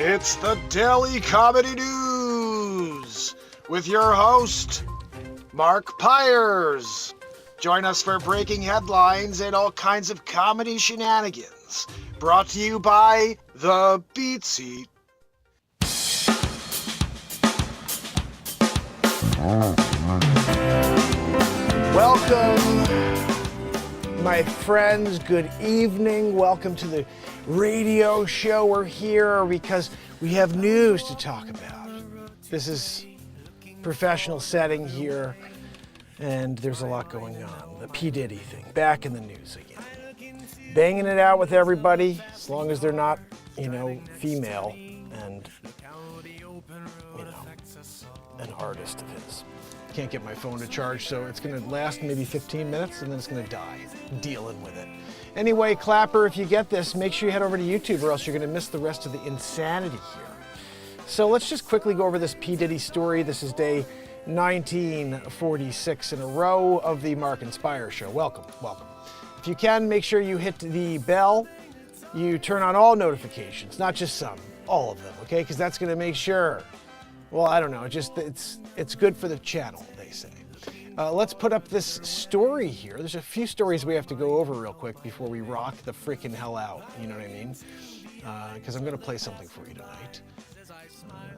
It's the Daily Comedy News with your host, MarkinsPires. Join us for breaking headlines and all kinds of comedy shenanigans. Brought to you by The Beat Seat. Welcome, my friends. Good evening. Welcome to the radio show. We're here because we have news to talk about. This is professional setting here, and there's a lot going on. The P. Diddy thing, back in the news again. Banging it out with everybody, as long as they're not, female and, an artist of his. Can't get my phone to charge, so it's going to last maybe 15 minutes, and then it's going to die. Dealing with it. Anyway, Clapper, if you get this, make sure you head over to YouTube, or else you're going to miss the rest of the insanity here. So let's just quickly go over this P. Diddy story. This is day 1946 in a row of the MarkinsPires show. Welcome, welcome. If you can, make sure you hit the bell. You turn on all notifications, not just some, all of them, okay? Because that's going to make sure. Well, I don't know. It's good for the channel, they say. Let's put up this story here. There's a few stories we have to go over real quick before we rock the freaking hell out. You know what I mean? Because I'm going to play something for you tonight.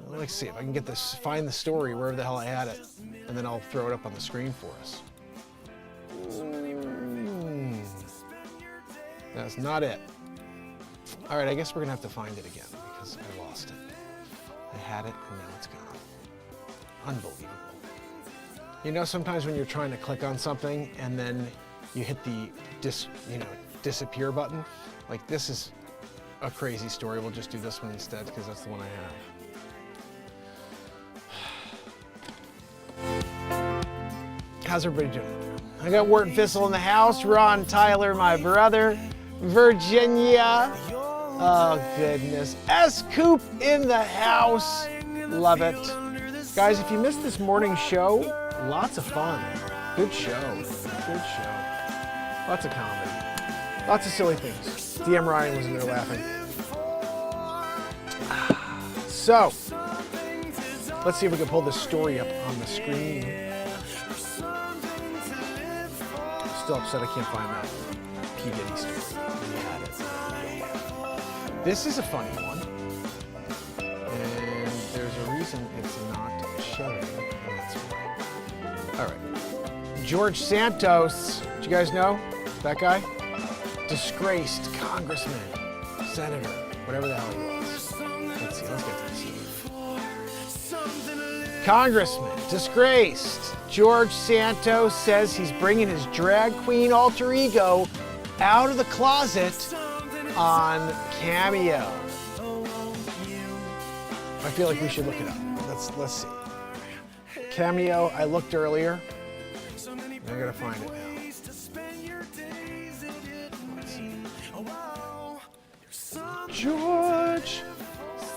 Let's see if I can get this. Find the story wherever the hell I had it, and then I'll throw it up on the screen for us. That's not it. All right, I guess we're gonna have to find it again because I lost it. I had it, and now it's gone. Unbelievable. Sometimes when you're trying to click on something and then you hit the disappear button, like this is a crazy story. We'll just do this one instead because that's the one I have. How's everybody doing out there? I got Wart and Fissel in the house. Ron, Tyler, my brother. Virginia. Oh, goodness. S-Coop in the house. Love it. Guys, if you missed this morning's show, lots of fun. Good show. Good show. Lots of comedy. Lots of silly things. DM Ryan was in there laughing. So, let's see if we can pull this story up on the screen. Still upset I can't find that P. Diddy story. This is a funny one, and there's a reason it's not showing, and that's why. All right, George Santos, did you guys know that guy? Disgraced congressman, senator, whatever the hell he was. Let's see, let's get to this. Congressman, disgraced. George Santos says he's bringing his drag queen alter ego out of the closet on Cameo. I feel like we should look it up. Let's see. Cameo, I looked earlier. I gotta find it now. George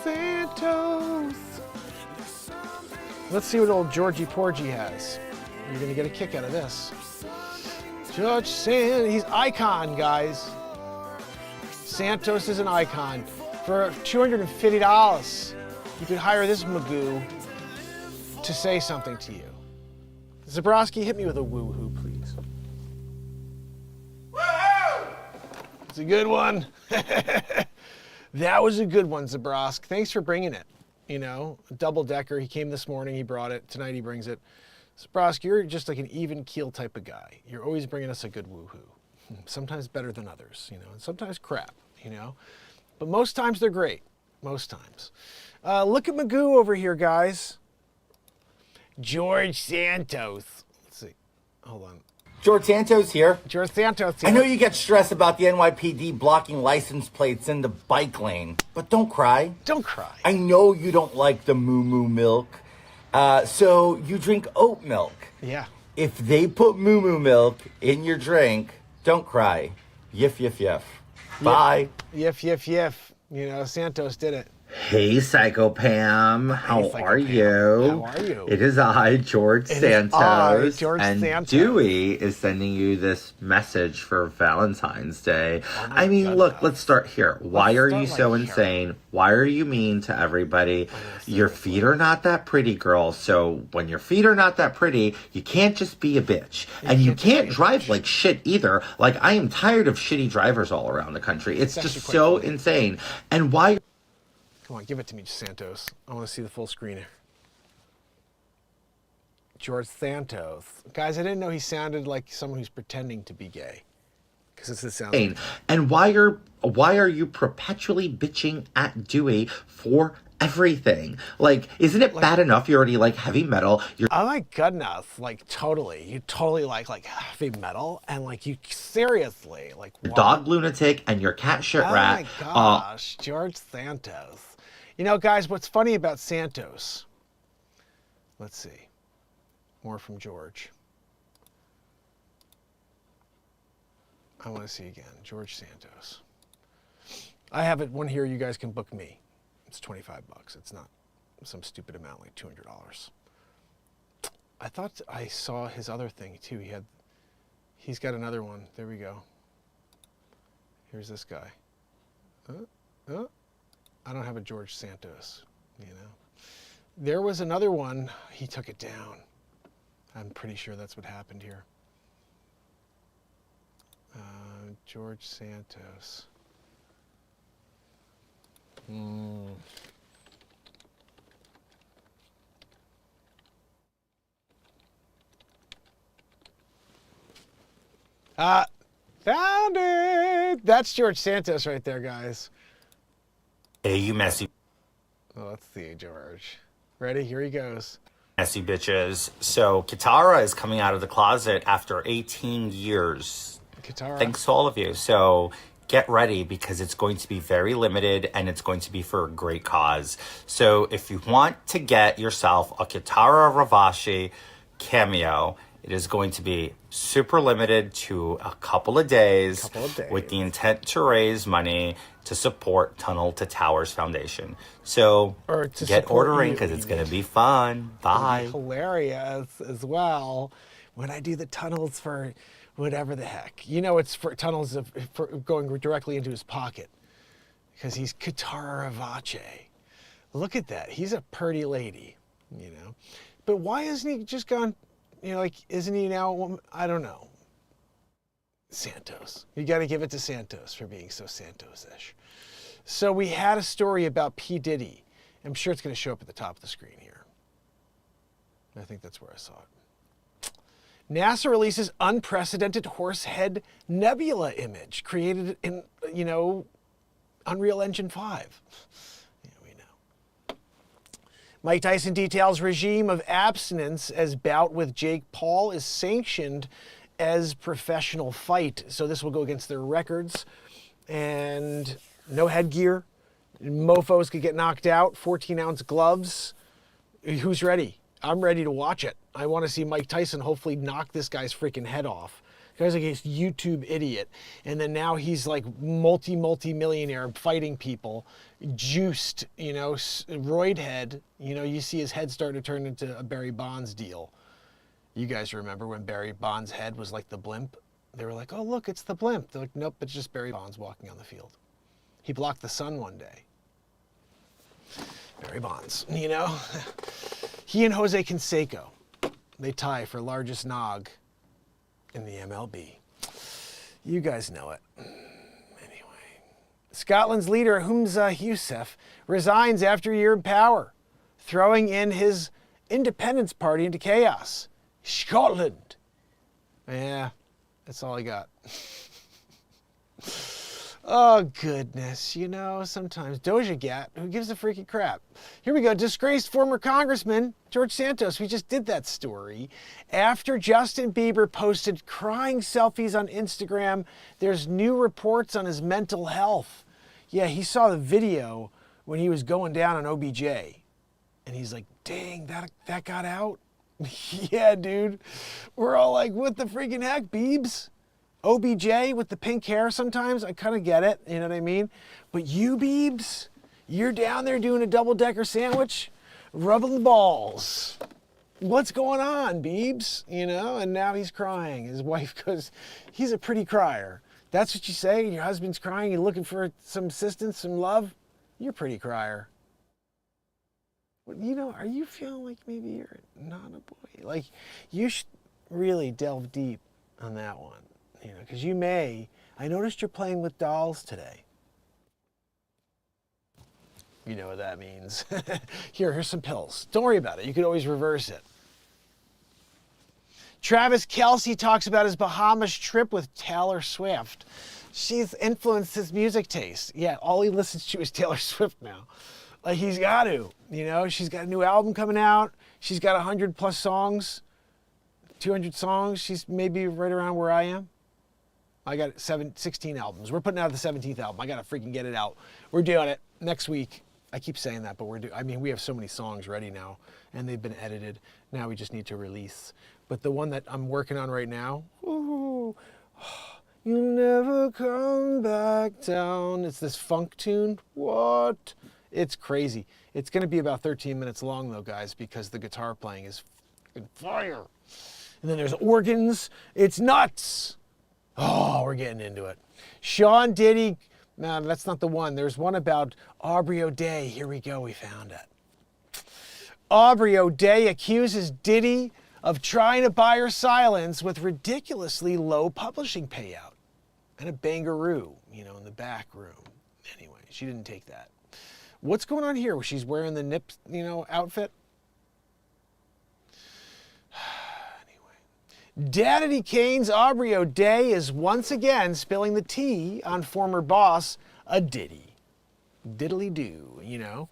Santos. Let's see what old Georgie Porgy has. You're gonna get a kick out of this. George Santos, he's icon, guys. Santos is an icon. For $250, you could hire this Magoo to say something to you. Zabrowski, hit me with a woo-hoo, please. Woo-hoo! It's a good one. That was a good one, Zabrowski. Thanks for bringing it. A double-decker. He came this morning, he brought it. Tonight he brings it. Zabrowski, you're just like an even keel type of guy. You're always bringing us a good woo-hoo. Sometimes better than others, and sometimes crap, But most times they're great. Most times. Look at Magoo over here, guys. George Santos. Let's see. Hold on. George Santos here. George Santos here. I know you get stressed about the NYPD blocking license plates in the bike lane, but don't cry. Don't cry. I know you don't like the moo-moo milk, so you drink oat milk. Yeah. If they put moo-moo milk in your drink, don't cry. Yiff, yiff, yiff. Bye. Yiff, yiff, yiff. Santos did it. Hey, Psycho Pam. How Psycho are Pam. you? How are you? It is I, George Santos. George and Santos. Dewey is sending you this message for Valentine's Day. Oh my Look, goodness. let's start here. Why Let's are start you so like here. insane? Why are you mean to everybody? Your feet are not that pretty, girl. So when your feet are not that pretty, you can't just be a bitch. And you can't drive like shit either. Like, I am tired of shitty drivers all around the country. It's just so insane. And why... Come on, give it to me, Santos. I want to see the full screen here. George Santos. Guys, I didn't know he sounded like someone who's pretending to be gay. Because it's the sound. And why are you perpetually bitching at Dewey for everything? Like, isn't it bad enough you already like heavy metal? Oh my goodness, like totally. You totally like heavy metal, and like you seriously like what? Dog lunatic and your cat shit rat. Oh my gosh, George Santos. You know, guys, what's funny about Santos? Let's see. More from George. I want to see again. George Santos. I have it one here. You guys can book me. It's $25. It's not some stupid amount like $200. I thought I saw his other thing too. He's got another one. There we go. Here's this guy. I don't have a George Santos, you know. There was another one. He took it down. I'm pretty sure that's what happened here. George Santos. Found it! That's George Santos right there, guys. Hey, you messy Let's see, George. Ready? Here he goes. messy bitches. So Kitara is coming out of the closet after 18 years. Guitar. Thanks to all of you. So get ready because it's going to be very limited and it's going to be for a great cause. So if you want to get yourself a Kitara Ravashi cameo, it is going to be super limited to a couple of days. With the intent to raise money to support Tunnel to Towers Foundation. So get ordering because it's going to be fun. Bye. Hilarious as well when I do the tunnels for whatever the heck. You know, it's for tunnels for going directly into his pocket because he's Kitara Ravache. Look at that. He's a pretty lady, you know. But why hasn't he just gone, you know, like, isn't he now, I don't know. Santos. You got to give it to Santos for being so Santos-ish. So we had a story about P. Diddy. I'm sure it's going to show up at the top of the screen here. I think that's where I saw it. NASA releases unprecedented horsehead nebula image created in, you know, Unreal Engine 5. Yeah, we know. Mike Tyson details regime of abstinence as bout with Jake Paul is sanctioned as professional fight. So this will go against their records. And no headgear. Mofos could get knocked out. 14-ounce gloves. Who's ready? I'm ready to watch it. I want to see Mike Tyson hopefully knock this guy's freaking head off. The guy's like a YouTube idiot. And then now he's like multi-millionaire fighting people. Juiced, you know, roid head. You know, you see his head start to turn into a Barry Bonds deal. You guys remember when Barry Bonds' head was like the blimp? They were like, oh, look, it's the blimp. They're like, nope, it's just Barry Bonds walking on the field. He blocked the sun one day. Barry Bonds, you know? He and Jose Canseco, they tie for largest nog in the MLB. You guys know it. Anyway. Scotland's leader, Humza Yousaf, resigns after a year in power, throwing in his independence party into chaos. Scotland. Yeah, that's all I got. Oh, goodness. You know, sometimes Doja Cat, who gives a freaking crap? Here we go. Disgraced former Congressman George Santos. We just did that story. After Justin Bieber posted crying selfies on Instagram, there's new reports on his mental health. Yeah, he saw the video when he was going down on OBJ. And he's like, dang, that got out? Yeah, dude. We're all like, what the freaking heck, Biebs? OBJ with the pink hair sometimes, I kind of get it, you know what I mean? But you, Biebs, You're down there doing a double-decker sandwich, rubbing the balls. What's going on, Beebs? You know, and now he's crying. His wife goes, he's a pretty crier. That's what you say? Your husband's crying, you're looking for some assistance, some love? You're a pretty crier. You know, are you feeling like maybe you're not a boy? Like, you should really delve deep on that one, you know, because you may. I noticed you're playing with dolls today. You know what that means. Here's some pills. Don't worry about it. You could always reverse it. Travis Kelce talks about his Bahamas trip with Taylor Swift. She's influenced his music taste. Yeah, all he listens to is Taylor Swift now. Like, he's got to, you know. She's got a new album coming out. She's got 100+ songs, 200 songs. She's maybe right around where I am. I got 16 albums. We're putting out the 17th album. I got to freaking get it out. We're doing it next week. I keep saying that, but we have so many songs ready now, and they've been edited. Now we just need to release. But the one that I'm working on right now, ooh, you'll never come back down. It's this funk tune. What? It's crazy. It's going to be about 13 minutes long, though, guys, because the guitar playing is fire. And then there's organs. It's nuts. Oh, we're getting into it. Sean Diddy. No, that's not the one. There's one about Aubrey O'Day. Here we go. We found it. Aubrey O'Day accuses Diddy of trying to buy her silence with ridiculously low publishing payout and a bangaroo, you know, in the back room. Anyway, she didn't take that. What's going on here? She's wearing the nip, you know, outfit. Anyway, Daddy Kane's Aubrey O'Day is once again spilling the tea on former boss, a Diddy. Diddly-do, you know.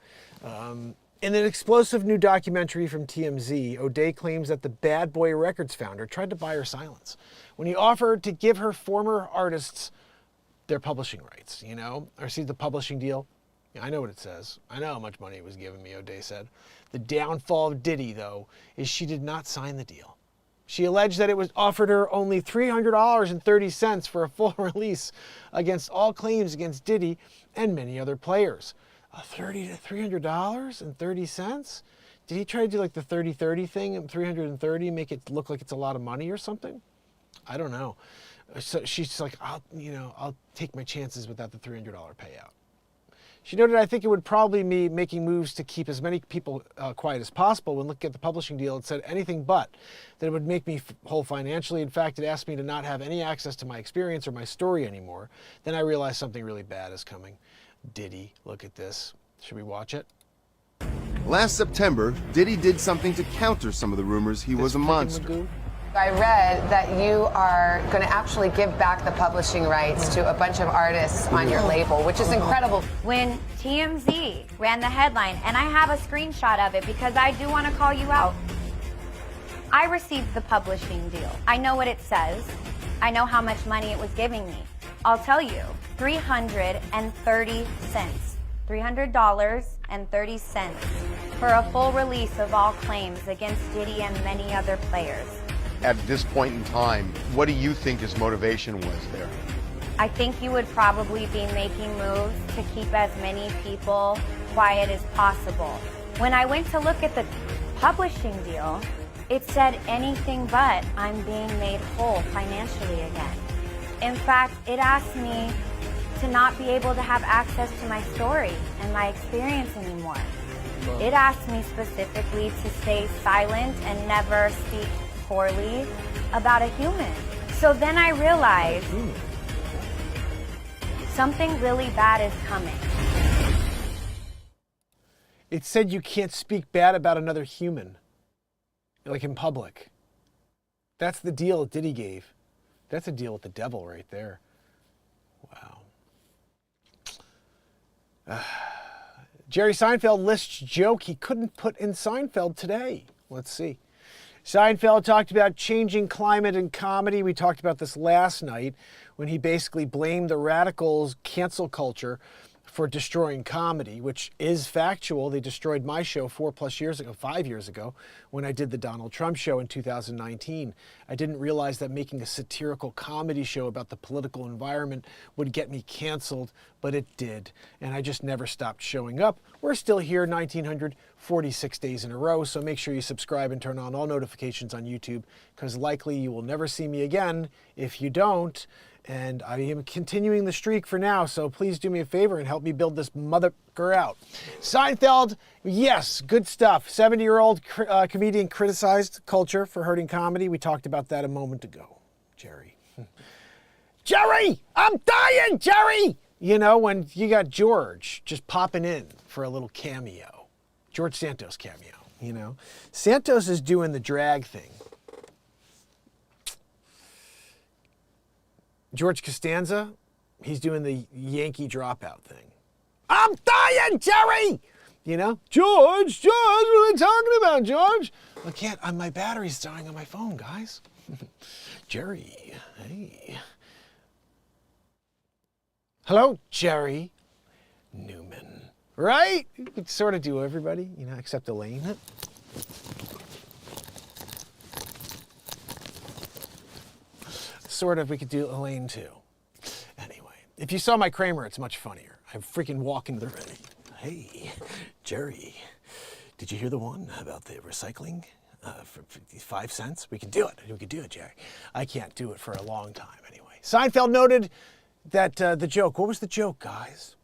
In an explosive new documentary from TMZ, O'Day claims that the Bad Boy Records founder tried to buy her silence when he offered to give her former artists their publishing rights, you know, or see the publishing deal. Yeah, I know what it says. I know how much money it was giving me, O'Day said. The downfall of Diddy, though, is she did not sign the deal. She alleged that it was offered her only $300.30 for a full release against all claims against Diddy and many other players. $30 to $300.30? Did he try to do like the 30-30 thing and 330 make it look like it's a lot of money or something? I don't know. So she's like, I'll take my chances without the $300 payout. She noted, I think it would probably be making moves to keep as many people quiet as possible. When looking at the publishing deal, it said anything but that it would make me whole financially. In fact, it asked me to not have any access to my experience or my story anymore. Then I realized something really bad is coming. Diddy, look at this. Should we watch it? Last September, Diddy did something to counter some of the rumors he was a monster. I read that you are going to actually give back the publishing rights to a bunch of artists on your label, which is incredible. When TMZ ran the headline, and I have a screenshot of it because I do want to call you out. I received the publishing deal. I know what it says. I know how much money it was giving me. I'll tell you, $330. $300.30 for a full release of all claims against Diddy and many other players. At this point in time, what do you think his motivation was there? I think you would probably be making moves to keep as many people quiet as possible. When I went to look at the publishing deal, it said anything but I'm being made whole financially again. In fact, it asked me to not be able to have access to my story and my experience anymore. It asked me specifically to stay silent and never speak poorly about a human. So then I realized something really bad is coming. It said you can't speak bad about another human, like in public. That's the deal Diddy gave. That's a deal with the devil right there. Wow. Jerry Seinfeld lists joke he couldn't put in Seinfeld today. Let's see. Seinfeld talked about changing climate in comedy. We talked about this last night when he basically blamed the radicals' cancel culture for destroying comedy, which is factual. They destroyed my show 5 years ago, when I did the Donald Trump show in 2019. I didn't realize that making a satirical comedy show about the political environment would get me canceled, but it did. And I just never stopped showing up. We're still here 1,946 days in a row, so make sure you subscribe and turn on all notifications on YouTube, because likely you will never see me again if you don't. And I am continuing the streak for now, so please do me a favor and help me build this motherfucker out. Seinfeld, yes, good stuff. 70-year-old comedian criticized culture for hurting comedy. We talked about that a moment ago. Jerry. Jerry! I'm dying, Jerry! You know, when you got George just popping in for a little cameo. George Santos cameo, you know. Santos is doing the drag thing. George Costanza, he's doing the Yankee dropout thing. I'm dying, Jerry! You know, George, what are we talking about, George? I can't, my battery's dying on my phone, guys. Jerry, hey. Hello, Jerry Newman. Right? You could sort of do everybody, you know, except Elaine. Sort of, we could do Elaine too. Anyway, if you saw my Kramer, it's much funnier. I freaking walk into the room. Hey, Jerry, did you hear the one about the recycling for 5 cents? We can do it. We could do it, Jerry. I can't do it for a long time anyway. Seinfeld noted that the joke, what was the joke, guys?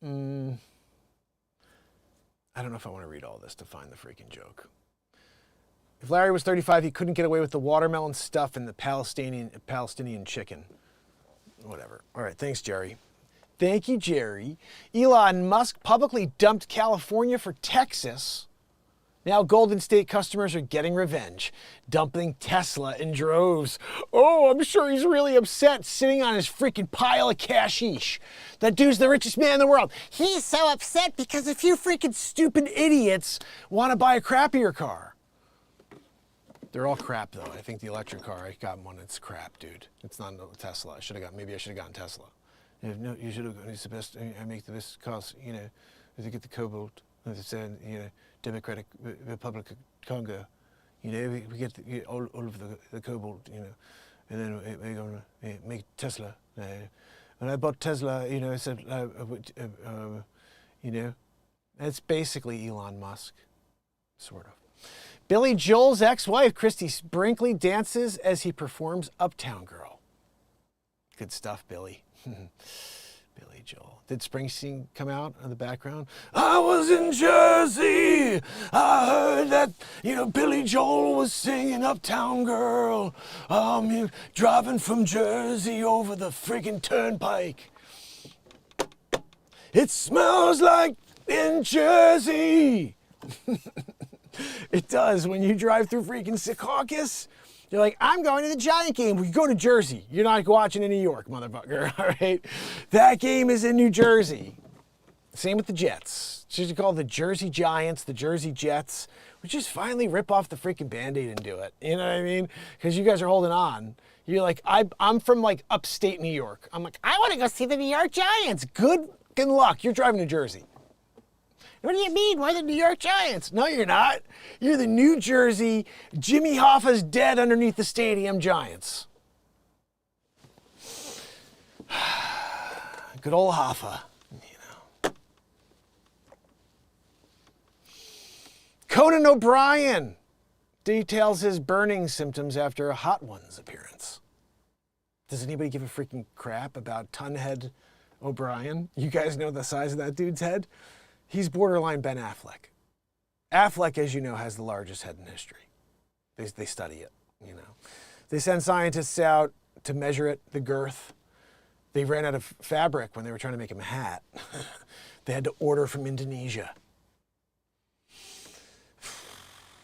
I don't know if I want to read all this to find the freaking joke. If Larry was 35, he couldn't get away with the watermelon stuff and the Palestinian chicken. Whatever. All right, thanks, Jerry. Thank you, Jerry. Elon Musk publicly dumped California for Texas. Now Golden State customers are getting revenge, dumping Tesla in droves. Oh, I'm sure he's really upset sitting on his freaking pile of cashish. That dude's the richest man in the world. He's so upset because a few freaking stupid idiots want to buy a crappier car. They're all crap, though. I think the electric car, I got one, it's crap, dude. It's not a Tesla. Maybe I should have gotten Tesla. No, you should have, it's the best, I make the best cars, you know, to get the cobalt, you know, Democratic Republic of Congo, you know, we get all of the cobalt, you know, and then we're going to make Tesla. When I bought Tesla, you know, I said, you know, that's basically Elon Musk, sort of. Billy Joel's ex-wife, Christy Brinkley, dances as he performs Uptown Girl. Good stuff, Billy. Billy Joel. Did Springsteen come out in the background? I was in Jersey. I heard that, you know, Billy Joel was singing Uptown Girl. Driving from Jersey over the friggin' turnpike. It smells like in Jersey. It does. When you drive through freaking Secaucus, you're like, I'm going to the Giant game. We go to Jersey. You're not watching in New York, motherfucker, all right? That game is in New Jersey. Same with the Jets. Should you call the Jersey Giants the Jersey Jets? We just finally rip off the freaking Band-Aid and do it. You know what I mean? Because you guys are holding on. You're like, I'm from like upstate New York. I'm like, I want to go see the New York Giants. Good luck. You're driving to Jersey. What do you mean? We're the New York Giants. No, you're not. You're the New Jersey, Jimmy Hoffa's dead underneath the stadium Giants. Good old Hoffa, you know. Conan O'Brien details his burning symptoms after a Hot Ones appearance. Does anybody give a freaking crap about Tunhead O'Brien? You guys know the size of that dude's head? He's borderline Ben Affleck. Affleck, as you know, has the largest head in history. They study it, you know. They send scientists out to measure it, the girth. They ran out of fabric when they were trying to make him a hat. They had to order from Indonesia.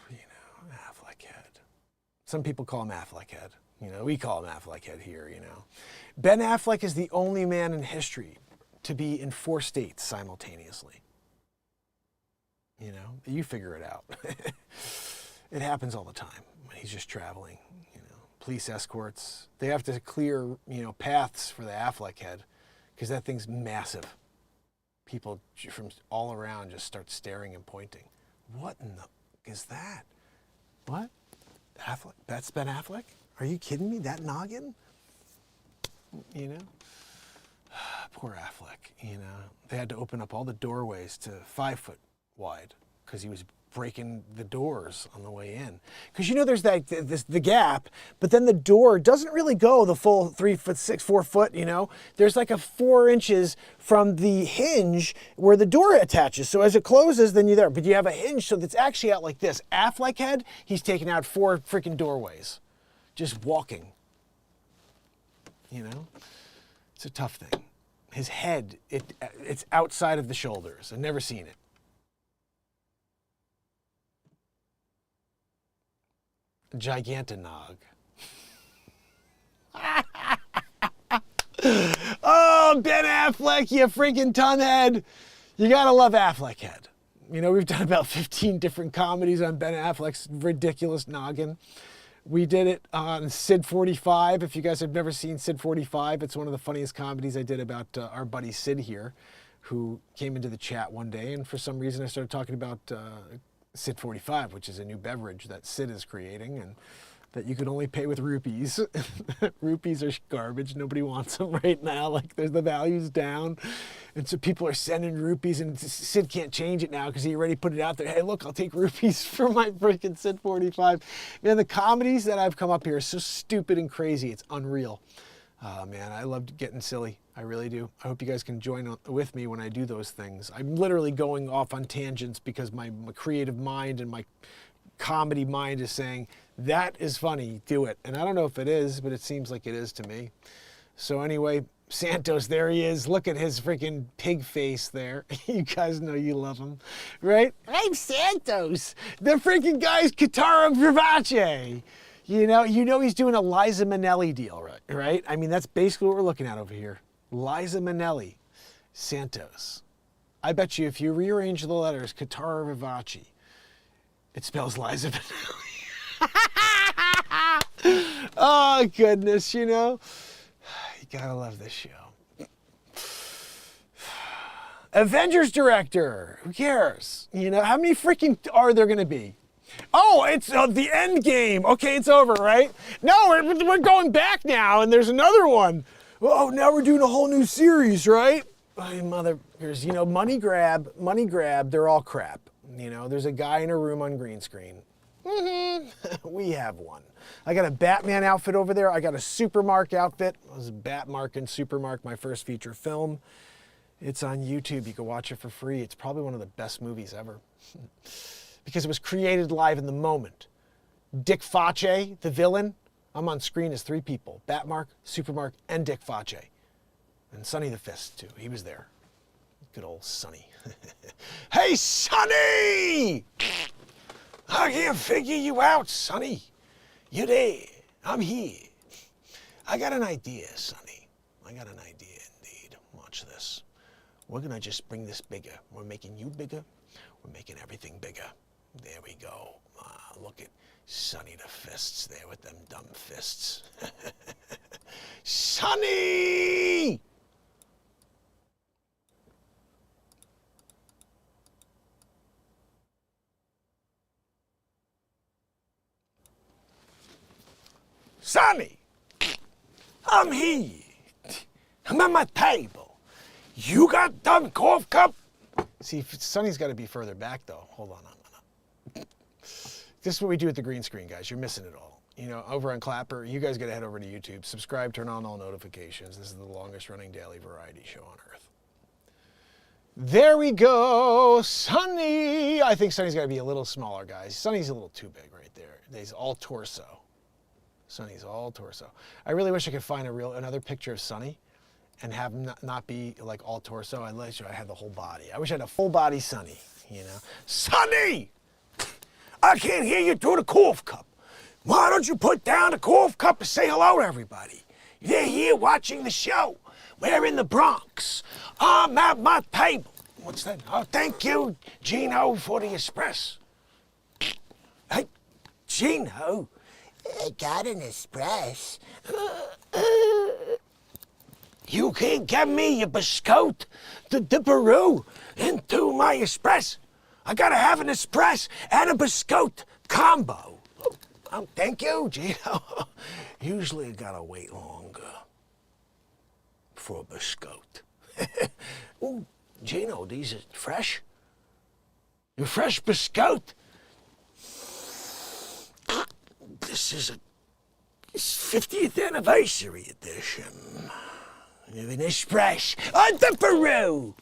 You know, Affleck head. Some people call him Affleck head. You know, we call him Affleck head here, you know. Ben Affleck is the only man in history to be in 4 states simultaneously. You know, you figure it out. It happens all the time when he's just traveling, you know, police escorts. They have to clear, paths for the Affleck head because that thing's massive. People from all around just start staring and pointing. What in the is that? What? Affleck? That's Ben Affleck? Are you kidding me? That noggin? Poor Affleck, They had to open up all the doorways to 5 foot wide because he was breaking the doors on the way in. Because there's the gap, but then the door doesn't really go the full 3 foot 6, 4 foot, There's like a 4 inches from the hinge where the door attaches. So as it closes, then you're there. But you have a hinge, so that's actually out like this. Affleck head, he's taking out 4 freaking doorways. Just walking. It's a tough thing. His head, it's outside of the shoulders. I've never seen it. Gigantinog. Oh, Ben Affleck, you freaking tonhead. You gotta love Affleck head. We've done about 15 different comedies on Ben Affleck's ridiculous noggin. We did it on Sid 45. If you guys have never seen Sid 45, it's one of the funniest comedies I did about our buddy Sid here, who came into the chat one day, and for some reason I started talking about Sid 45, which is a new beverage that Sid is creating and that you can only pay with rupees. Rupees are garbage. Nobody wants them right now. Like, there's the value's down. And so people are sending rupees, and Sid can't change it now because he already put it out there. Hey, look, I'll take rupees for my freaking Sid 45. Man, the comedies that I've come up here are so stupid and crazy. It's unreal. Man, I love getting silly. I really do. I hope you guys can join with me when I do those things. I'm literally going off on tangents because my creative mind and my comedy mind is saying, that is funny, do it. And I don't know if it is, but it seems like it is to me. So anyway, Santos, there he is. Look at his freaking pig face there. You guys know you love him, right? I'm Santos. The freaking guy's Guitar Vivace. He's doing a Liza Minnelli deal, right? I mean, that's basically what we're looking at over here. Liza Minnelli, Santos. I bet you if you rearrange the letters, Guitar Vivace, it spells Liza Minnelli. Oh, goodness, You gotta love this show. Avengers director, who cares? How many freaking are there gonna be? Oh, it's the end game. Okay, it's over, right? No, we're going back now, and there's another one. Oh, now we're doing a whole new series, right? Oh, motherfuckers, money grab, they're all crap. There's a guy in a room on green screen. We have one. I got a Batman outfit over there. I got a Supermark outfit. It was Batmark and Supermark, my first feature film. It's on YouTube. You can watch it for free. It's probably one of the best movies ever. Because it was created live in the moment. Dick Face, the villain, I'm on screen as 3 people. Batmark, Supermark, and Dick Face. And Sonny the Fist, too. He was there. Good old Sonny. Hey, Sonny! I can't figure you out, Sonny. You there. I'm here. I got an idea, Sonny. I got an idea, indeed. Watch this. We're going to just bring this bigger. We're making you bigger. We're making everything bigger. There we go. Look at Sonny the Fists there with them dumb fists. Sonny! Sonny! I'm here. I'm at my table. You got dumb cough cup? See, Sonny's got to be further back, though. Hold on. This is what we do with the green screen, guys. You're missing it all. Over on Clapper, you guys got to head over to YouTube. Subscribe, turn on all notifications. This is the longest running daily variety show on earth. There we go. Sonny! I think Sonny's got to be a little smaller, guys. Sonny's a little too big right there. He's all torso. Sonny's all torso. I really wish I could find another picture of Sonny and have him not be like all torso. I wish I had the whole body. I wish I had a full body Sonny, Sonny! I can't hear you through the cough cup. Why don't you put down the cough cup and say hello to everybody? They're here watching the show. We're in the Bronx. I'm at my table. What's that? Oh, thank you, Gino, for the espresso. Hey, Gino, I got an espresso. You can't get me a biscotte to dipperoo into my espresso. I gotta have an espresso and a biscotte combo. Oh, thank you, Gino. Usually I gotta wait longer for a biscotte. Oh, Gino, these are fresh. Your fresh biscotte. This is a 50th anniversary edition of an espresso on the Peru.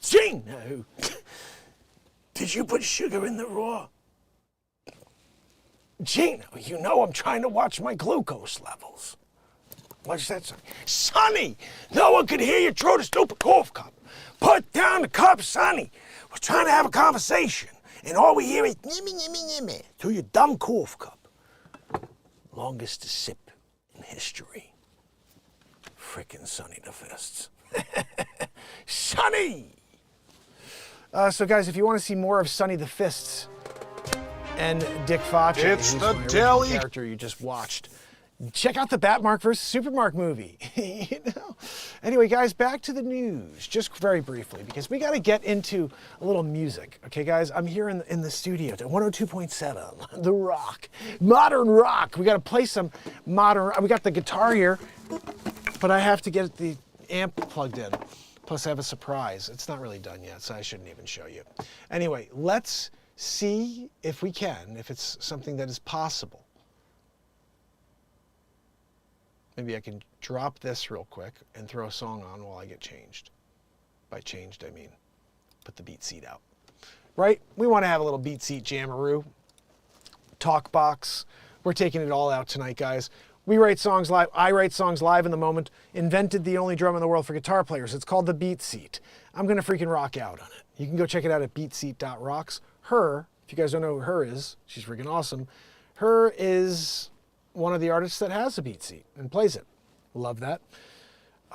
Gino, did you put sugar in the raw? Gino, you know I'm trying to watch my glucose levels. What's that, Sonny? Sonny! No one can hear you throw the stupid cough cup. Put down the cup, Sonny. We're trying to have a conversation, and all we hear is nimmy, nimmy, nimmy through your dumb cough cup. Longest sip in history. Frickin' Sonny the Fists. Sonny! So guys, if you want to see more of Sonny the Fists and Dick Faccia, It's who's the my original deli. character you just watched, check out the Batmark versus Supermark movie. You know? Anyway, guys, back to the news, just very briefly, because we got to get into a little music. Okay, guys, I'm here in the studio at 102.7, The Rock, modern rock. We got to play some modern. We got the guitar here, but I have to get the amp plugged in. Plus, I have a surprise. It's not really done yet, so I shouldn't even show you. Anyway, let's see if we can, if it's something that is possible. Maybe I can drop this real quick and throw a song on while I get changed. By changed, I mean put the beat seat out. Right? We want to have a little beat seat jammeroo. Talk box. We're taking it all out tonight, guys. We write songs live. I write songs live in the moment. Invented the only drum in the world for guitar players. It's called the Beat Seat. I'm going to freaking rock out on it. You can go check it out at beatseat.rocks. Her, if you guys don't know who Her is, she's freaking awesome. Her is one of the artists that has a beat seat and plays it. Love that.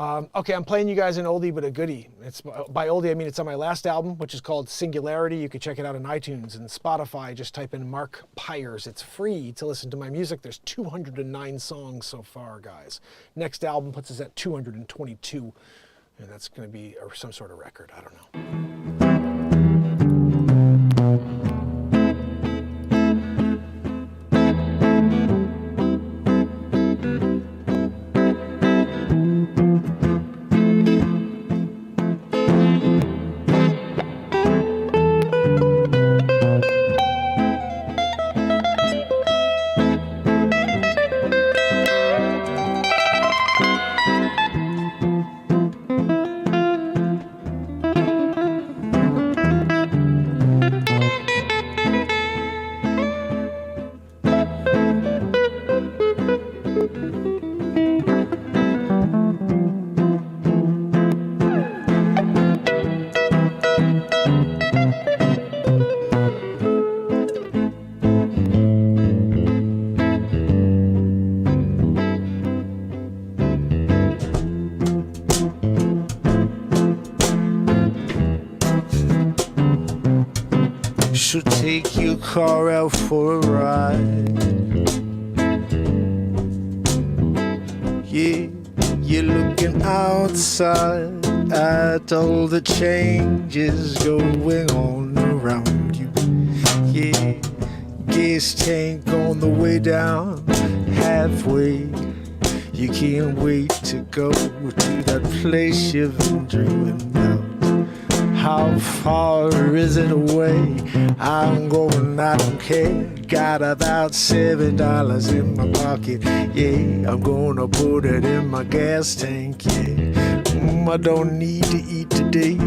Okay, I'm playing you guys an oldie but a goodie. It's by oldie, I mean it's on my last album, which is called Singularity. You can check it out on iTunes and Spotify. Just type in Mark Pires. It's free to listen to my music. There's 209 songs so far, guys. Next album puts us at 222, and that's going to be some sort of record. I don't know. So take your car out for a ride. Yeah, you're looking outside at all the changes going on around you. Yeah, gas tank on the way down, halfway. You can't wait to go to that place you've been dreaming about. How far is it away? I'm going, I don't care. Got about $7 in my pocket. Yeah, I'm gonna put it in my gas tank. Yeah, I don't need to eat today.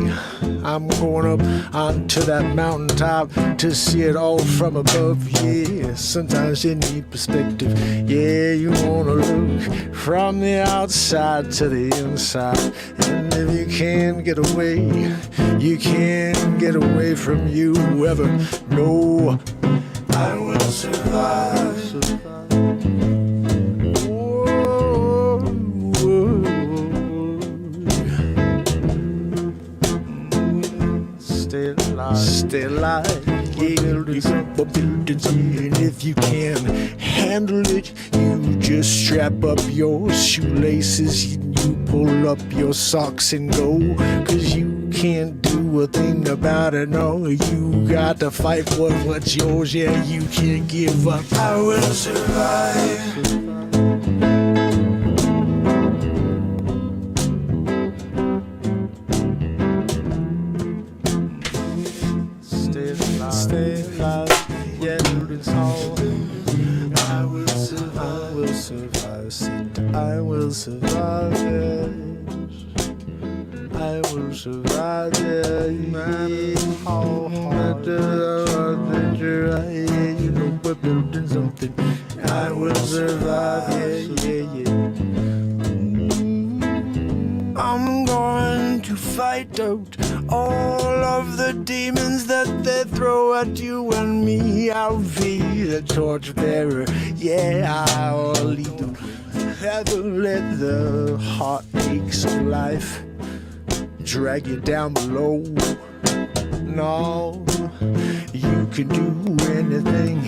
I'm going up onto that mountaintop to see it all from above. Yeah, sometimes you need perspective. Yeah, you wanna look from the outside to the inside. And if you can't get away, you can't get away from you ever. No, I will survive. Whoa, whoa. Stay Stay alive. Yeah, building something. And if you can handle it, you just strap up your shoelaces. You pull up your socks and go. 'Cause you can't do a thing about it. No, you got to fight for what's yours. Yeah, you can't give up. I will survive. Stay alive, yeah, it's all. I will survive, I will survive, yes. I will survive, yeah, how hard you know we're building something. I will survive, yeah. I'm going to fight out all of the demons that they throw at you and me. I'll be the torchbearer, yeah, I'll lead them. Never let the heartaches of life drag you down below. No, you can do anything,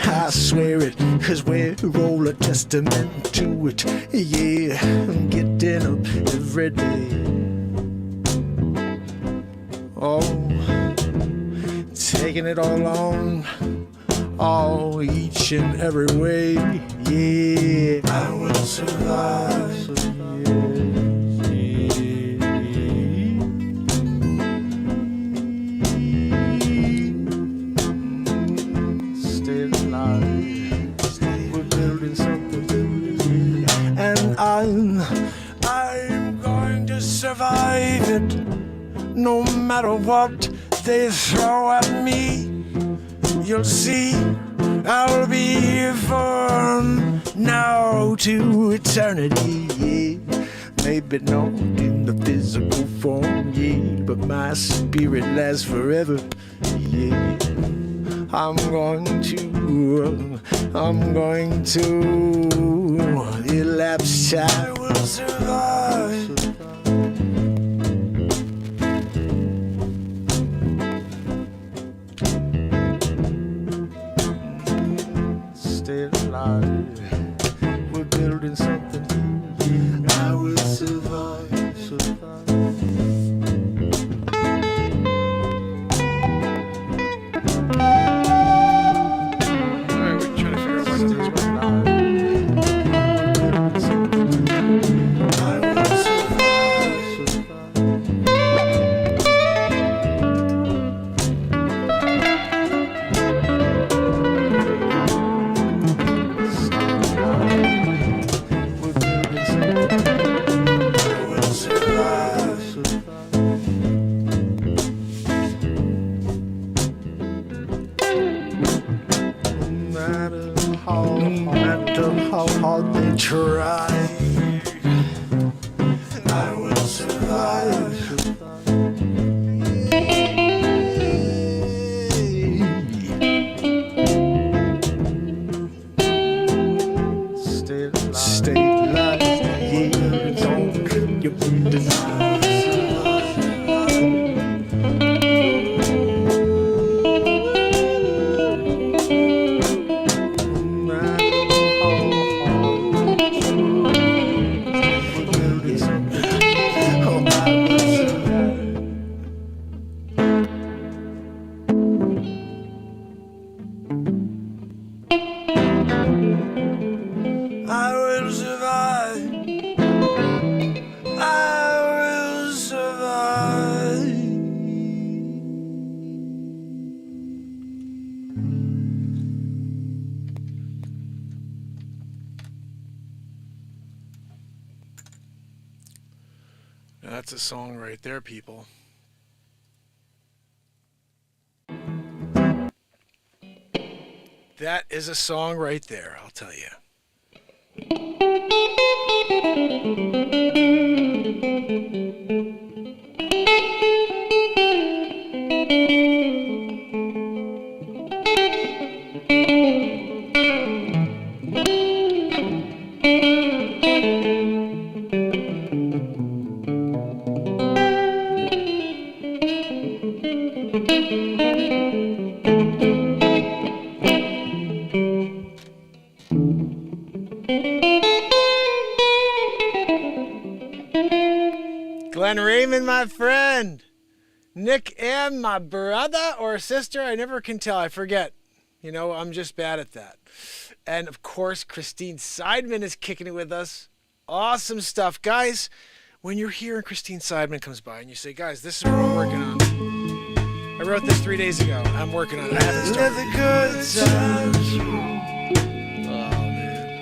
I swear it, 'cause we're all a testament to it. Yeah, I'm getting up every day. Oh, taking it all on, all each and every way. Yeah, I will survive. I'm going to survive it, no matter what they throw at me. You'll see, I'll be here from now to eternity. Yeah. Maybe not in the physical form, yeah, but my spirit lasts forever. Yeah. I'm going to elapse time. I will survive. Stay alive. We're building something. I will survive. That's a song right there, people. That is a song right there, I'll tell you. Gwen Raymond, my friend. Nick M, my brother or sister. I never can tell. I forget. You know, I'm just bad at that. And, of course, Christine Seidman is kicking it with us. Awesome stuff. Guys, when you're here and Christine Seidman comes by and you say, guys, this is what we're working on. I wrote this 3 days ago. I'm working on it. I haven't started. The good times. Oh, man.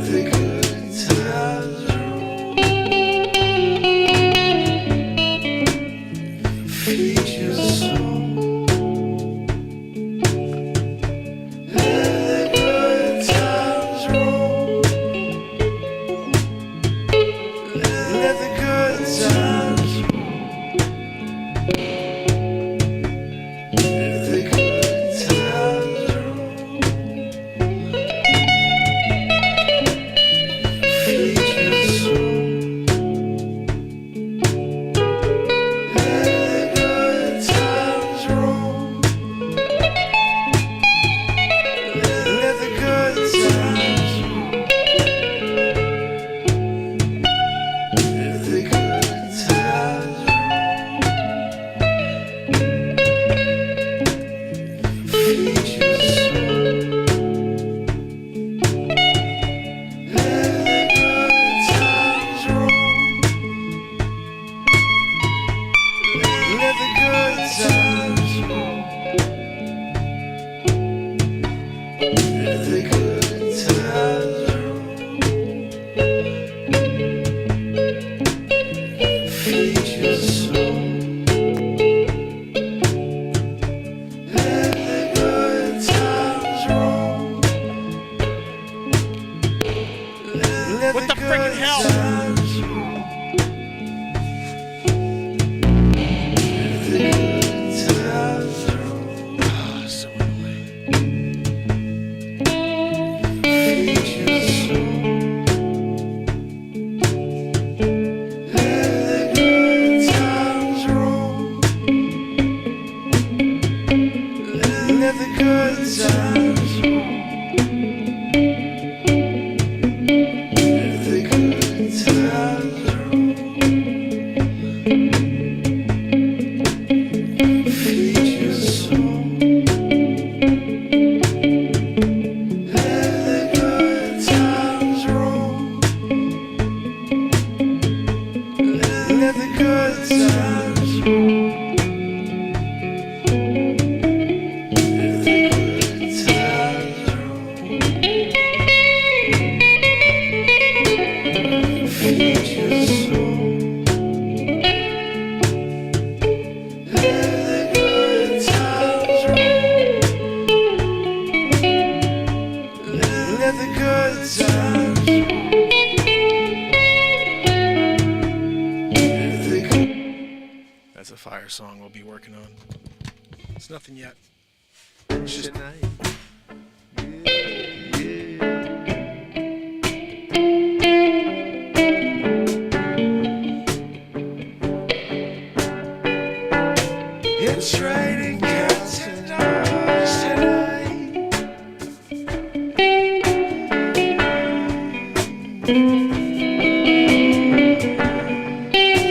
The good times. Feature song. Let the good times roll. Let the good times roll. The good times roll. Feature song. Let the good times roll. Let the good times roll. The good times roll. Feature song. Let the good times roll. Let the good times roll. The good times roll. Feature song. Let the good times roll. What the freaking hell? Times roll. The good times roll. Oh, so annoying. Feature song. Let the good times roll. Let the good times roll. The good times roll. Feature song. Let the good times roll. Let the good times roll. The good times roll. Feature song. Let the good times roll. Let the good times roll. The good. That's a fire song we'll be working on. It's nothing yet. It's just It's raining cats and dogs tonight.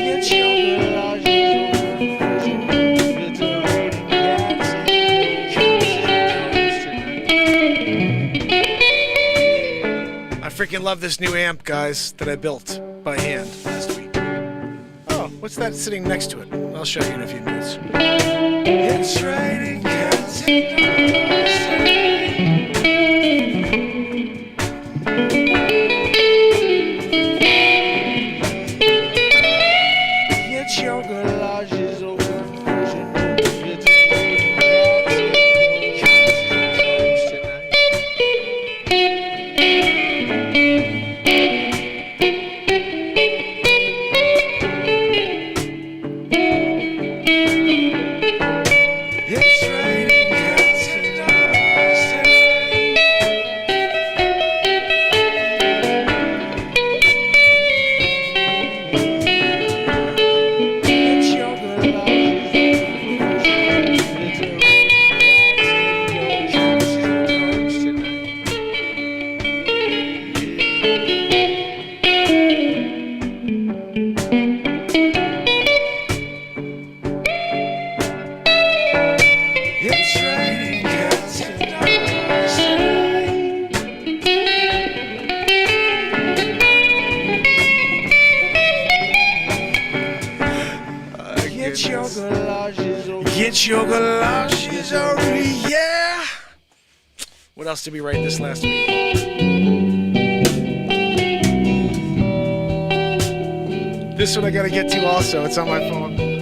It's your garage It's raining cats and dogs tonight. I freaking love this new amp, guys, that I built by hand last week. Oh, what's that sitting next to it? I'll show you in a few minutes. It's raining cats and dogs tonight. It's your garage's open version. It's raining cats and dogs tonight. It's get your galoshes already, yeah. What else did we write this last week? This one I gotta get to also. It's on my phone.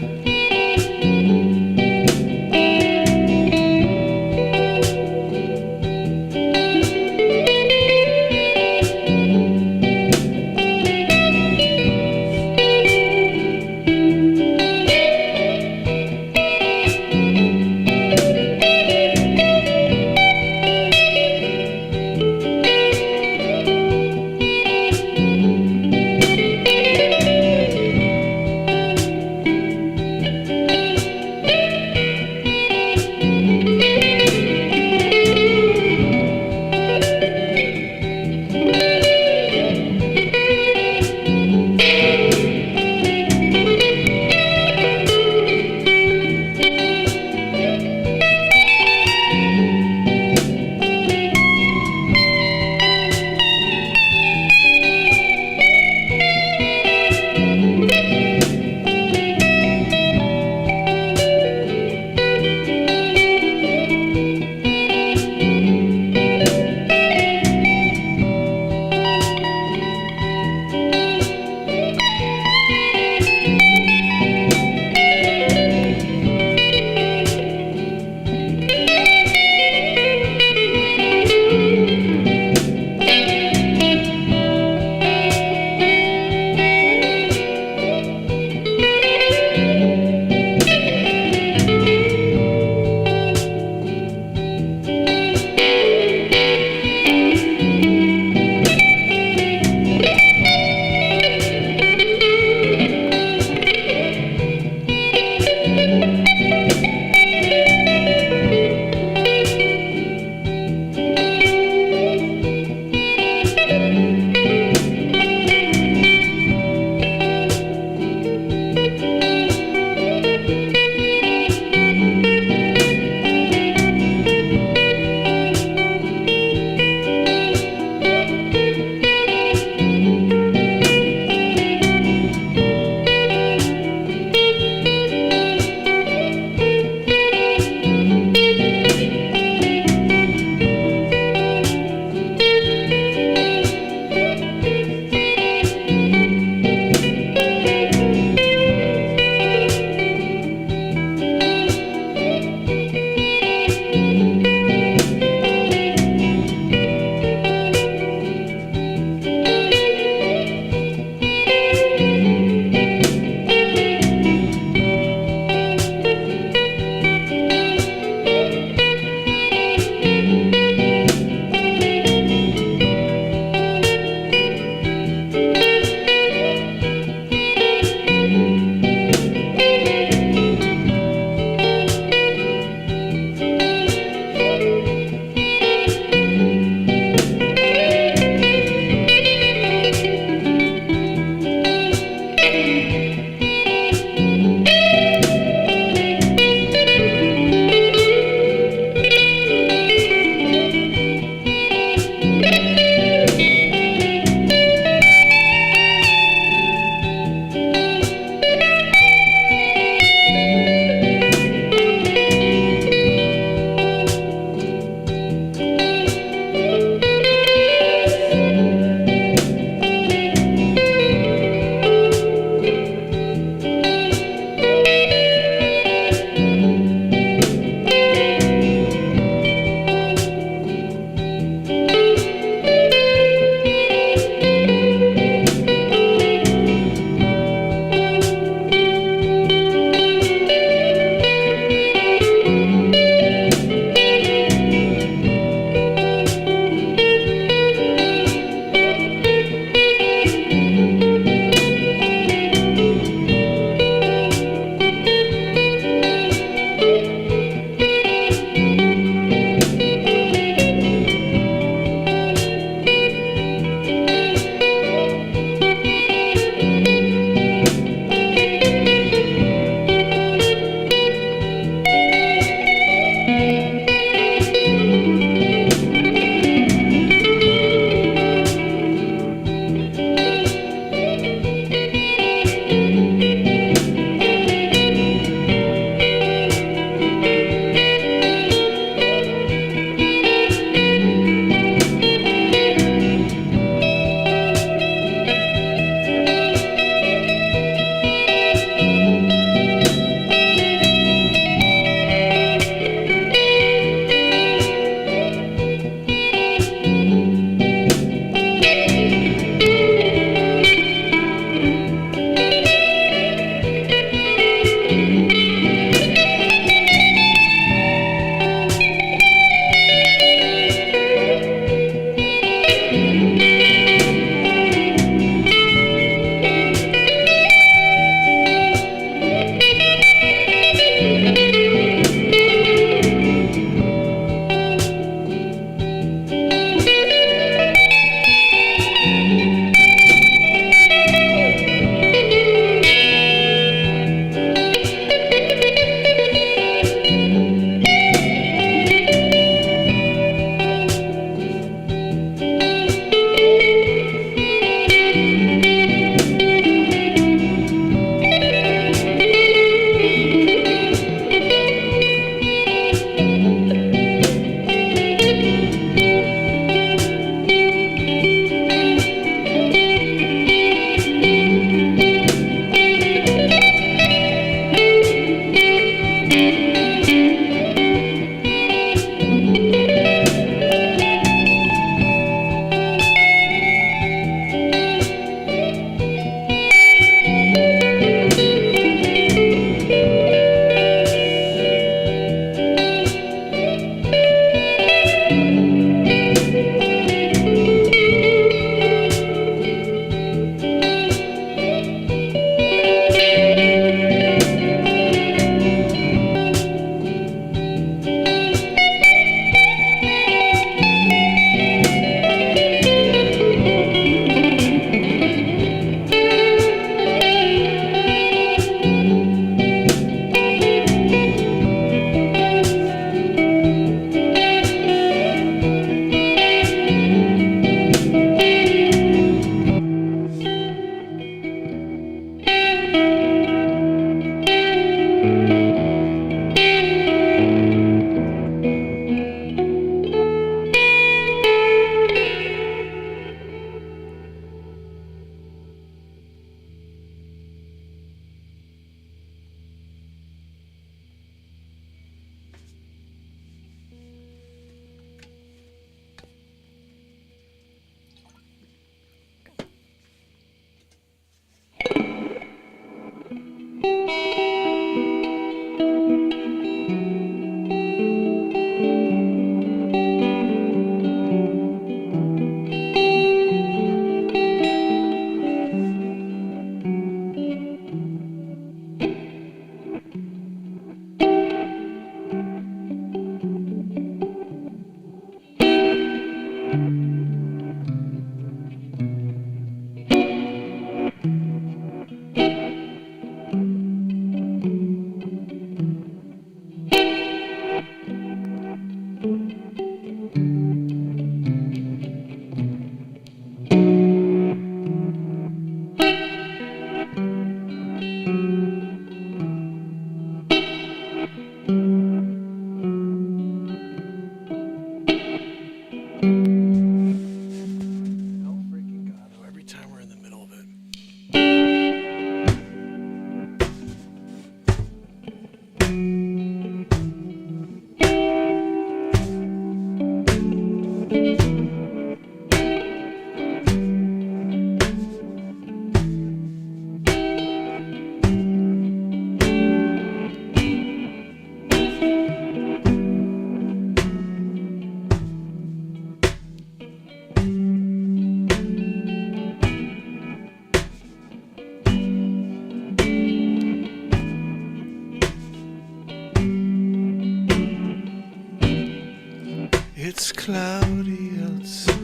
it's cloudy outside.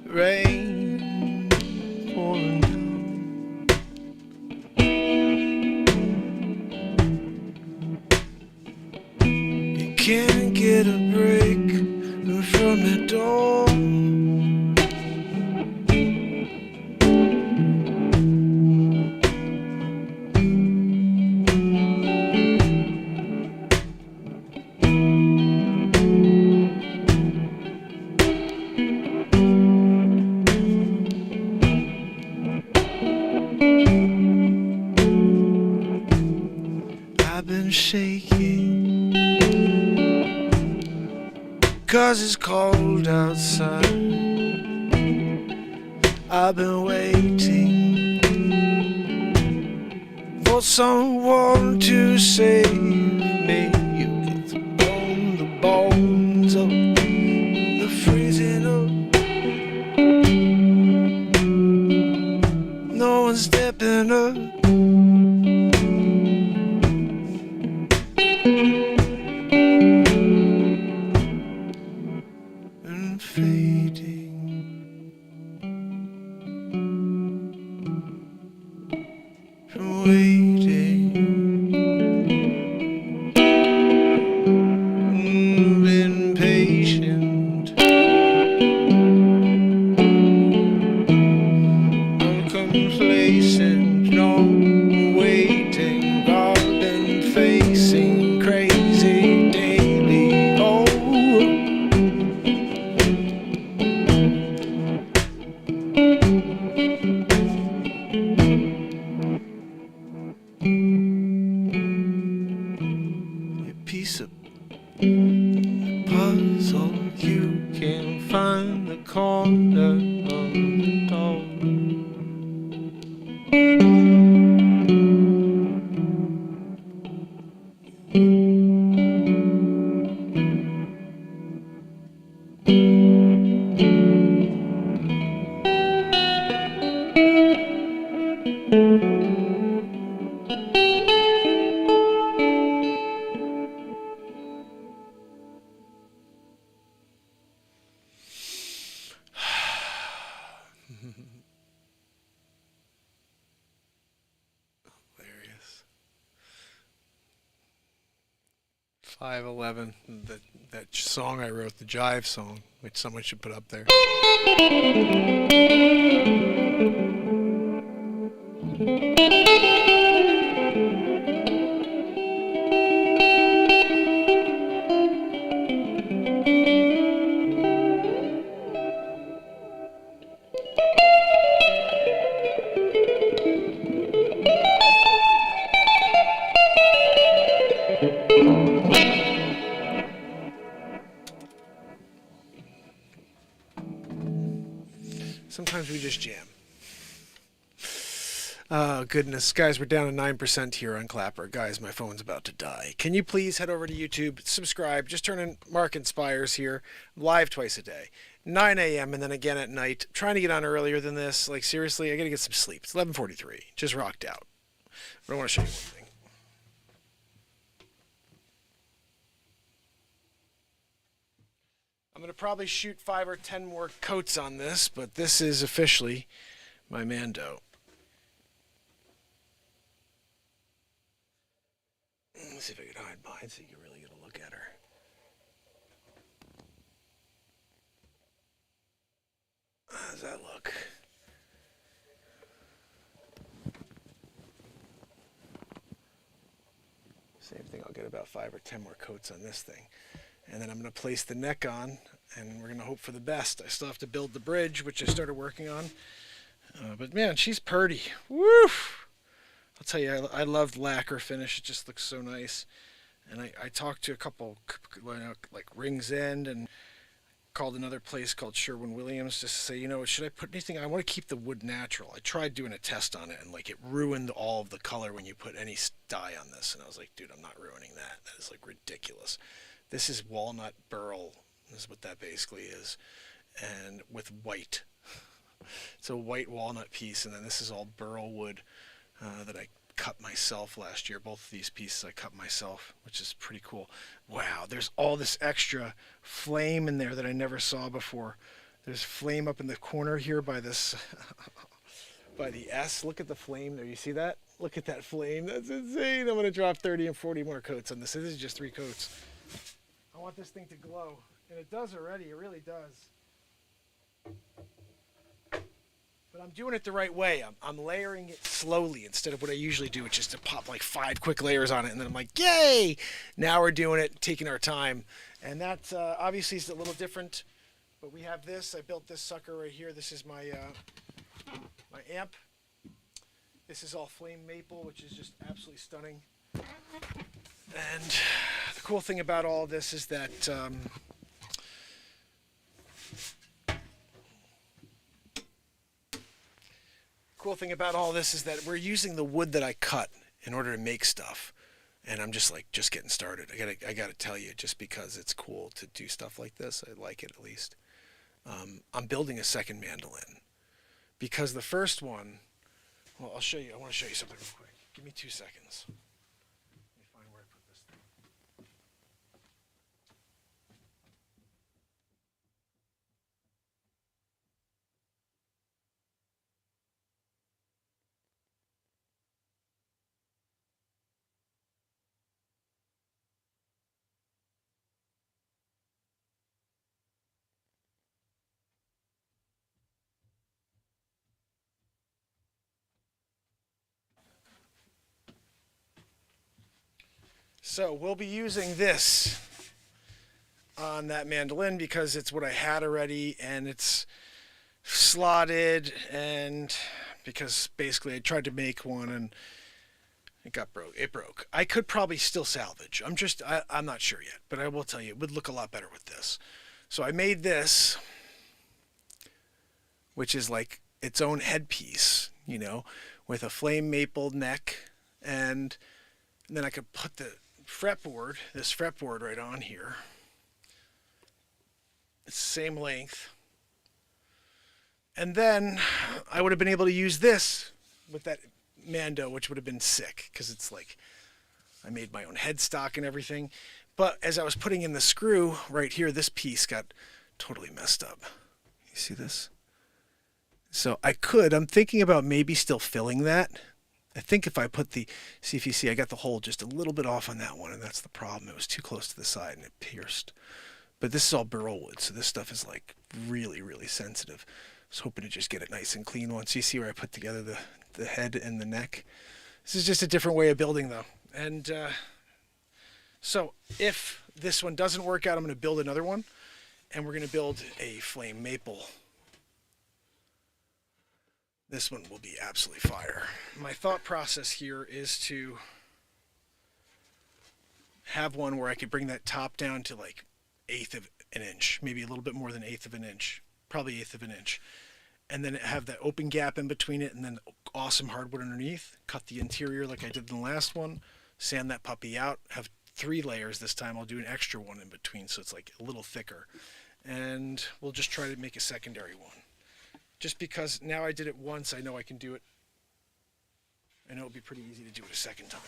Rain pouring down. You can't get a break from the door. I've been shaking 'cause it's cold outside. I've been waiting for someone to save me. You get the bones of the freezing up. No one's stepping up. And fading. From waiting. Been patient. I'm complacent. No waiting. I've been facing crazy daily. Oh. A piece of puzzle, you can find the corner of the door. Hilarious. 511, that song I wrote, the jive song, which someone should put up there. Sometimes we just jam. Oh, goodness. Guys, we're down to 9% here on Clapper. Guys, my phone's about to die. Can you please head over to YouTube, subscribe, just turn in MarkinsPires here, live twice a day, 9 a.m. and then again at night. Trying to get on earlier than this. Like, seriously, I got to get some sleep. It's 11:43. Just rocked out. But I want to show you one thing. I'm going to probably shoot 5 or 10 more coats on this, but this is officially my Mando. Let's see if I can hide behind so you can really get a look at her. How does that look? Same thing, I'll get about 5 or 10 more coats on this thing. And then I'm going to place the neck on, and we're going to hope for the best. I still have to build the bridge, which I started working on. But man, she's purty. Woo! I'll tell you, I loved lacquer finish. It just looks so nice. And I talked to a couple, like Rings End, and called another place called Sherwin-Williams just to say, you know, should I put anything? I want to keep the wood natural. I tried doing a test on it, and like it ruined all of the color when you put any dye on this. And I was like, dude, I'm not ruining that. That is like ridiculous. This is walnut burl. This is what that basically is. And with white. It's a white walnut piece, and then this is all burl wood that I cut myself last year. Both of these pieces I cut myself, which is pretty cool. Wow, there's all this extra flame in there that I never saw before. There's flame up in the corner here by this, by the S. Look at the flame there. You see that? Look at that flame. That's insane. I'm going to drop 30 and 40 more coats on this. This is just 3 coats. I want this thing to glow. And it does already. It really does. But I'm doing it the right way. I'm layering it slowly instead of what I usually do, which is to pop like 5 quick layers on it. And then I'm like, yay! Now we're doing it, taking our time. And that obviously is a little different. But we have this. I built this sucker right here. This is my my amp. This is all flame maple, which is just absolutely stunning. And the cool thing about all this is that we're using the wood that I cut in order to make stuff. And I'm just getting started. I gotta tell you, just because it's cool to do stuff like this, I like it at least. I'm building a second mandolin because the first one, well, I'll show you. I want to show you something real quick. Give me 2 seconds. Let me find where I put this thing. So we'll be using this on that mandolin because it's what I had already and it's slotted, and because basically I tried to make one and it broke. I could probably still salvage. I'm not sure yet, but I will tell you it would look a lot better with this. So I made this, which is like its own headpiece, you know, with a flame maple neck, and then I could put this fretboard right on here. It's the same length. And then I would have been able to use this with that Mando, which would have been sick because it's like I made my own headstock and everything. But as I was putting in the screw right here, this piece got totally messed up. You see this? So I'm thinking about maybe still filling that. I think if I put see if you see, I got the hole just a little bit off on that one, and that's the problem. It was too close to the side and it pierced. But this is all burl wood, so this stuff is like really, really sensitive. I was hoping to just get it nice and clean once. You see where I put together the head and the neck? This is just a different way of building though. And so if this one doesn't work out, I'm going to build another one, and we're going to build a flame maple. This one will be absolutely fire. My thought process here is to have one where I could bring that top down to like 1/8 of an inch, maybe a little bit more than 1/8 of an inch, probably 1/8 of an inch. And then have that open gap in between it, and then awesome hardwood underneath. Cut the interior like I did in the last one, sand that puppy out, have 3 layers this time. I'll do an extra one in between so it's like a little thicker. And we'll just try to make a secondary one. Just because now I did it once, I know I can do it. I know it'll be pretty easy to do it a second time.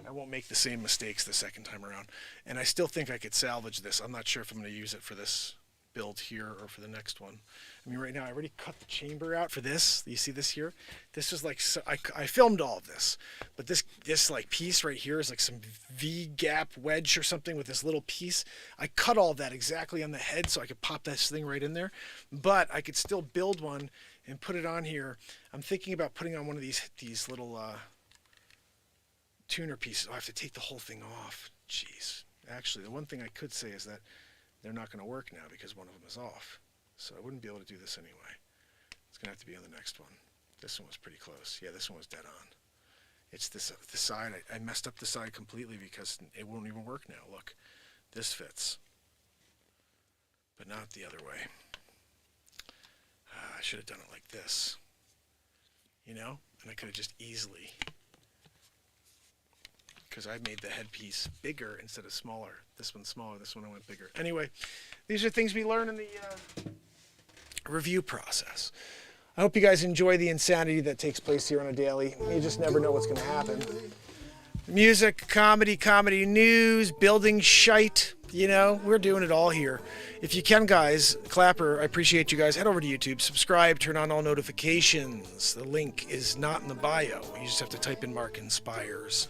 I won't make the same mistakes the second time around. And I still think I could salvage this. I'm not sure if I'm going to use it for this build here or for the next one. I mean, right now I already cut the chamber out for this. You see this here? This is like, so I filmed all of this, but this like piece right here is like some V-gap wedge or something with this little piece. I cut all that exactly on the head so I could pop this thing right in there, but I could still build one and put it on here. I'm thinking about putting on one of these little tuner pieces. Oh, I have to take the whole thing off. Jeez. Actually, the one thing I could say is that they're not going to work now because one of them is off. So I wouldn't be able to do this anyway. It's going to have to be on the next one. This one was pretty close. Yeah, this one was dead on. It's this side. I messed up the side completely because it won't even work now. Look, this fits, but not the other way. I should have done it like this, you know? And I could have just easily, because I made the headpiece bigger instead of smaller. This one's smaller, this one I went bigger. Anyway, these are things we learn in the review process. I hope you guys enjoy the insanity that takes place here on a daily. You just never know what's going to happen. Music, comedy, comedy news, building shite. You know, we're doing it all here. If you can, guys, Clapper, I appreciate you guys. Head over to YouTube, subscribe, turn on all notifications. The link is not in the bio. You just have to type in MarkinsPires.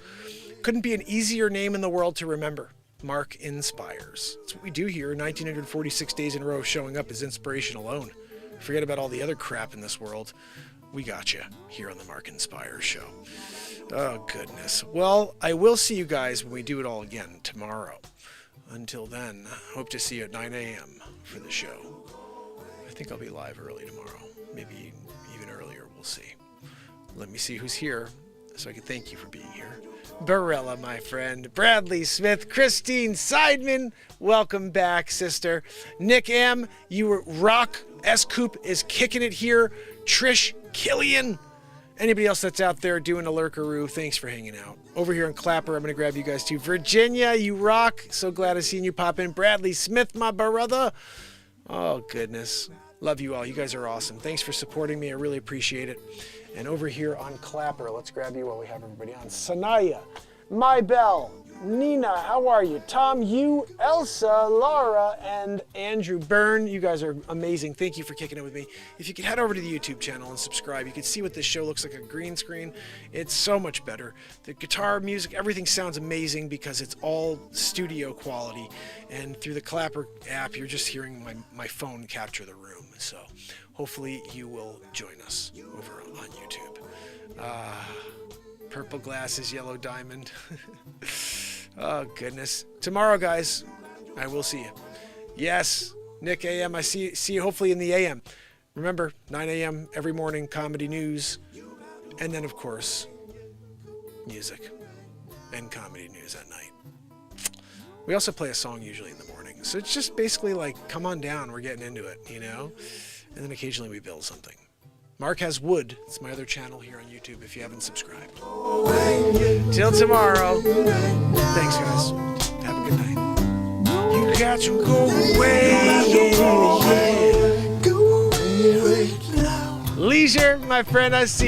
Couldn't be an easier name in the world to remember. MarkinsPires. That's what we do here. 1946 days in a row showing up as inspiration alone. Forget about all the other crap in this world. We got you here on the MarkinsPires show. Oh, goodness. Well, I will see you guys when we do it all again tomorrow. Until then, hope to see you at 9 a.m. for the show. I think I'll be live early tomorrow. Maybe even earlier. We'll see. Let me see who's here so I can thank you for being here. Barella, my friend. Bradley Smith. Christine Seidman. Welcome back, sister. Nick M. You were rock. S-Coop is kicking it here. Trish Killian. Anybody else that's out there doing a lurkaroo, thanks for hanging out. Over here in Clapper, I'm going to grab you guys too. Virginia, you rock. So glad I've seen you pop in. Bradley Smith, my brother. Oh, goodness. Love you all. You guys are awesome. Thanks for supporting me. I really appreciate it. And over here on Clapper, let's grab you while we have everybody on. Sanaya, My Bell, Nina, how are you? Tom, you, Elsa, Laura, and Andrew Byrne. You guys are amazing. Thank you for kicking it with me. If you could head over to the YouTube channel and subscribe, you can see what this show looks like a green screen. It's so much better. The guitar, music, everything sounds amazing because it's all studio quality. And through the Clapper app, you're just hearing my phone capture the room. So hopefully you will join us over on YouTube. Purple glasses, yellow diamond. Oh, goodness. Tomorrow, guys, I will see you. Yes, Nick AM, I see you hopefully in the AM. Remember, 9 a.m. every morning, comedy news. And then, of course, music and comedy news at night. We also play a song usually in the morning. So it's just basically like, come on down, we're getting into it, you know? And then occasionally we build something. Mark Has Wood. It's my other channel here on YouTube if you haven't subscribed. Till tomorrow. Thanks, guys. Have a good night. You got to go away. Yeah, yeah. Leisure, my friend, I see